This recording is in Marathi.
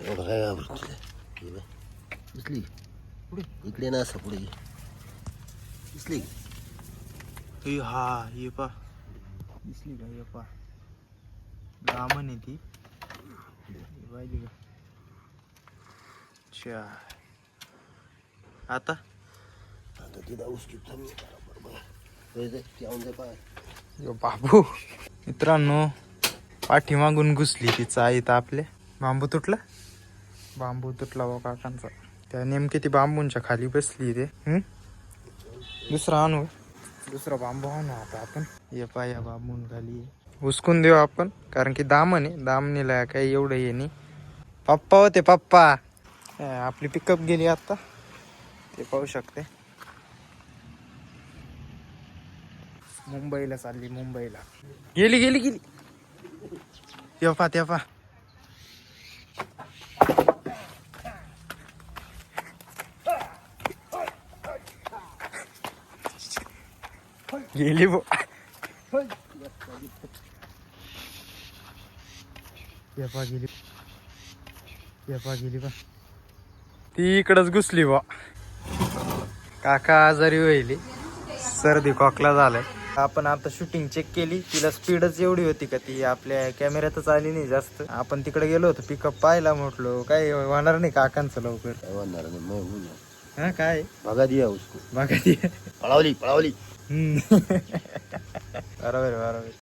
एवढं काय घाबरत दिसली पुढे इकडे ना असं पुढे दिसली हा ये पा दिसली का ये पा गामन आहे ती पाहिली का अच्छा आता आता तिला उसकी पाय यो बाबू मित्रांनो पाठीमागून घुसली तिचा आई तर आपले बांबू तुटला बा काकांचा त्या नेमकी ती बांबूंच्या खाली बसली ते दुसरा आणू दुसरा बांबू आणू आता आपण ये पाय या बांबून खाली हुसकून देऊ आपण कारण की दामन आहे दामणीला काही एवढं हे नाही पप्पा होते पप्पा आपली पिकअप गेली आता ते पाहू शकते मुंबईला चालली मुंबईला गेली तेव्हा गेली गेली बा ती इकडच घुसली बा काका आजारी व्हायली सर्दी खोकला झालाय आपण आता शूटिंग चेक केली तिला स्पीडच एवढी होती का ती आपल्या कॅमेऱ्यातच आली नाही जास्त आपण तिकडे गेलो होतो पिकअप पाहायला म्हटलो काय होणार नाही काकांचं लवकर होणार नाही हा काय बघा दिया उसको बघा ती पळावली बरोबर